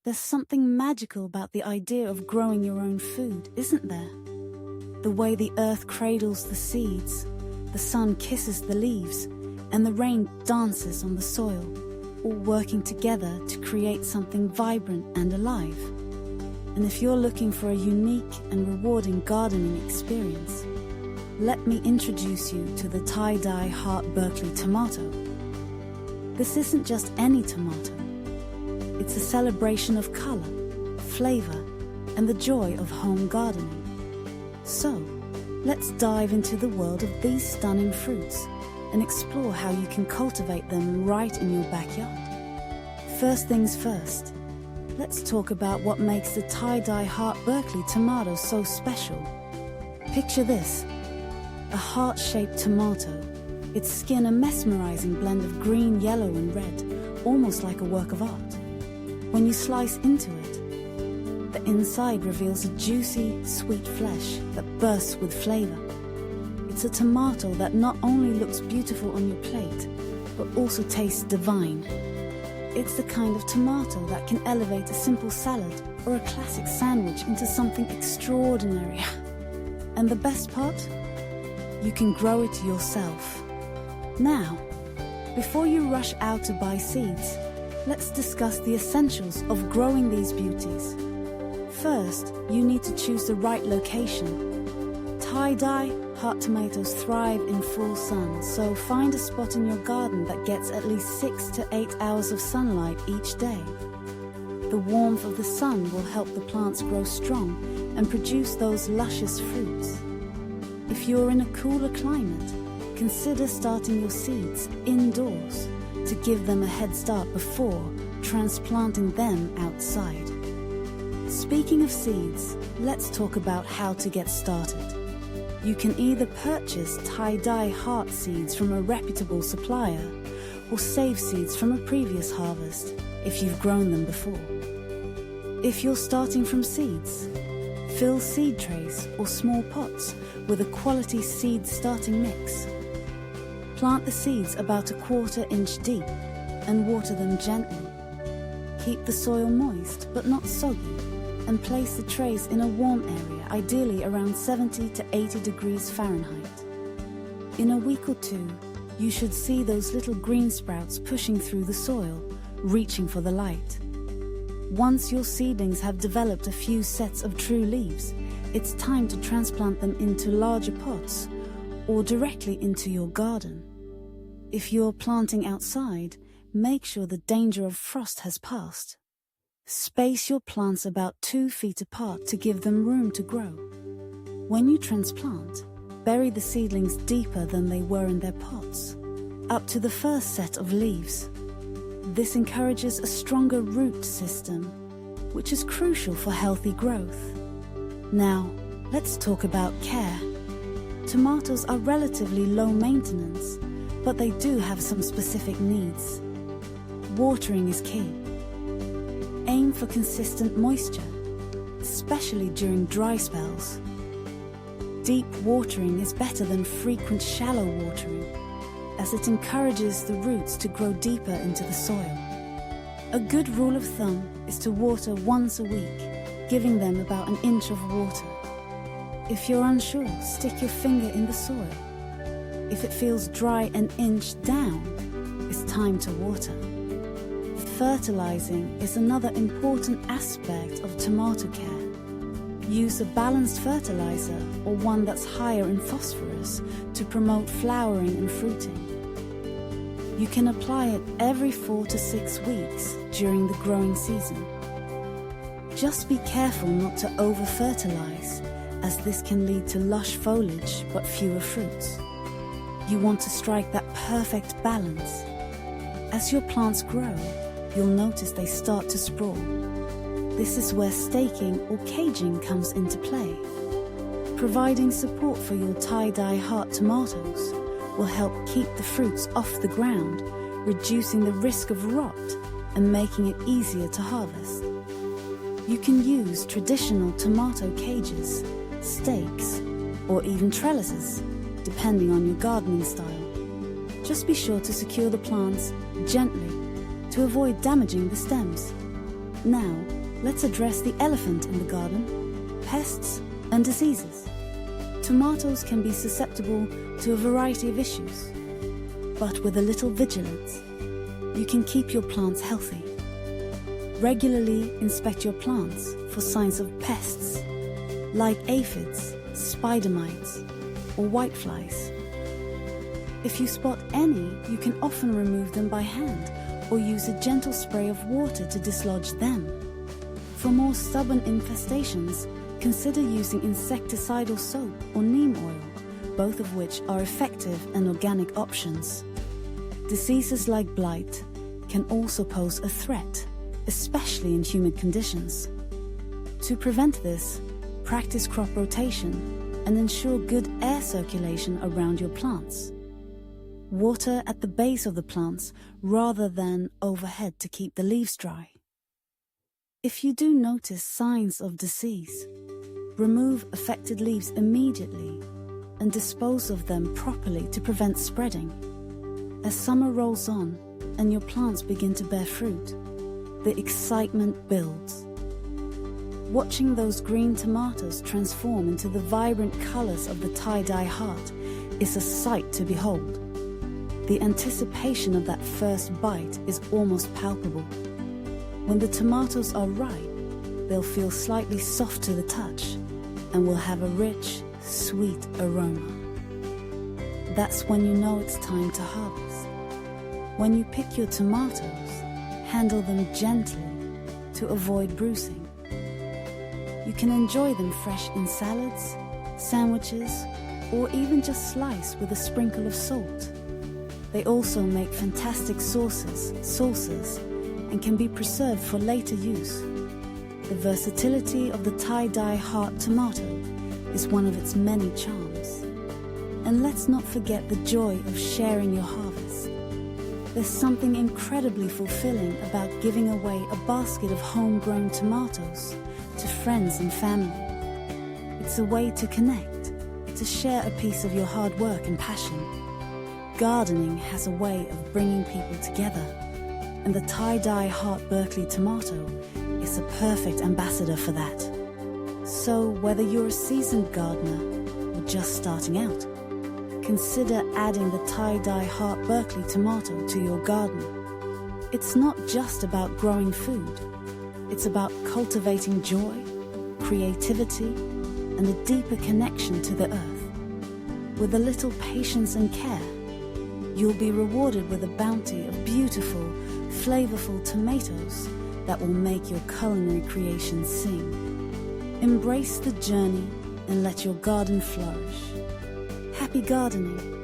There's something magical about the idea of growing your own food, isn't there? The way the earth cradles the seeds, the sun kisses the leaves, and the rain dances on the soil, all working together to create something vibrant and alive. And if you're looking for a unique and rewarding gardening experience, let me introduce you to the tie-dye Hart Berkeley tomato. This isn't just any tomato. It's a celebration of color, flavor, and the joy of home gardening. So, let's dive into the world of these stunning fruits and explore how you can cultivate them right in your backyard. First things first, let's talk about what makes the tie-dye Hart Berkeley tomato so special. Picture this, a heart-shaped tomato, its skin a mesmerizing blend of green, yellow, and red, almost like a work of art. When you slice into it, the inside reveals a juicy, sweet flesh that bursts with flavor. It's a tomato that not only looks beautiful on your plate, but also tastes divine. It's the kind of tomato that can elevate a simple salad or a classic sandwich into something extraordinary. And the best part? You can grow it yourself. Now, before you rush out to buy seeds, let's discuss the essentials of growing these beauties. First, you need to choose the right location. Tie-dye Hart tomatoes thrive in full sun, so find a spot in your garden that gets at least 6 to 8 hours of sunlight each day. The warmth of the sun will help the plants grow strong and produce those luscious fruits. If you're in a cooler climate, consider starting your seeds indoors to give them a head start before transplanting them outside. Speaking of seeds, let's talk about how to get started. You can either purchase tie-dye Hart seeds from a reputable supplier or save seeds from a previous harvest if you've grown them before. If you're starting from seeds, fill seed trays or small pots with a quality seed starting mix. Plant the seeds about a 1/4 inch deep and water them gently. Keep the soil moist but not soggy, and place the trays in a warm area, ideally around 70 to 80 degrees Fahrenheit. In a week or two, you should see those little green sprouts pushing through the soil, reaching for the light. Once your seedlings have developed a few sets of true leaves, it's time to transplant them into larger pots or directly into your garden. If you're planting outside, make sure the danger of frost has passed. Space your plants about 2 feet apart to give them room to grow. When you transplant, bury the seedlings deeper than they were in their pots, up to the first set of leaves. This encourages a stronger root system, which is crucial for healthy growth. Now, let's talk about care. Tomatoes are relatively low maintenance, but they do have some specific needs. Watering is key. Aim for consistent moisture, especially during dry spells. Deep watering is better than frequent shallow watering, as it encourages the roots to grow deeper into the soil. A good rule of thumb is to water once a week, giving them about 1 inch of water. If you're unsure, stick your finger in the soil. If it feels dry 1 inch down, it's time to water. Fertilizing is another important aspect of tomato care. Use a balanced fertilizer or one that's higher in phosphorus to promote flowering and fruiting. You can apply it every 4 to 6 weeks during the growing season. Just be careful not to over-fertilize, as this can lead to lush foliage but fewer fruits. You want to strike that perfect balance. As your plants grow, you'll notice they start to sprawl. This is where staking or caging comes into play. Providing support for your tie-dye Hart tomatoes will help keep the fruits off the ground, reducing the risk of rot and making it easier to harvest. You can use traditional tomato cages, stakes, or even trellises, depending on your gardening style. Just be sure to secure the plants gently to avoid damaging the stems. Now, let's address the elephant in the garden: pests and diseases. Tomatoes can be susceptible to a variety of issues, but with a little vigilance, you can keep your plants healthy. Regularly inspect your plants for signs of pests, like aphids, spider mites, or whiteflies. If you spot any, you can often remove them by hand or use a gentle spray of water to dislodge them. For more stubborn infestations, consider using insecticidal soap or neem oil, both of which are effective and organic options. Diseases like blight can also pose a threat, especially in humid conditions. To prevent this, practice crop rotation and ensure good air circulation around your plants. Water at the base of the plants rather than overhead to keep the leaves dry. If you do notice signs of disease, remove affected leaves immediately and dispose of them properly to prevent spreading. As summer rolls on and your plants begin to bear fruit, the excitement builds. Watching those green tomatoes transform into the vibrant colors of the tie-dye heart is a sight to behold. The anticipation of that first bite is almost palpable. When the tomatoes are ripe, they'll feel slightly soft to the touch and will have a rich, sweet aroma. That's when you know it's time to harvest. When you pick your tomatoes, handle them gently to avoid bruising. You can enjoy them fresh in salads, sandwiches, or even just sliced with a sprinkle of salt. They also make fantastic sauces, and can be preserved for later use. The versatility of the tie-dye heart tomato is one of its many charms. And let's not forget the joy of sharing your harvest. There's something incredibly fulfilling about giving away a basket of homegrown tomatoes to friends and family. It's a way to connect, to share a piece of your hard work and passion. Gardening has a way of bringing people together, and the tie-dye heart Berkeley tomato is a perfect ambassador for that. So whether you're a seasoned gardener or just starting out, consider adding the tie-dye heart Berkeley tomato to your garden. It's not just about growing food, it's about cultivating joy, creativity, and a deeper connection to the earth. With a little patience and care, you'll be rewarded with a bounty of beautiful, flavorful tomatoes that will make your culinary creations sing. Embrace the journey and let your garden flourish. Happy gardening!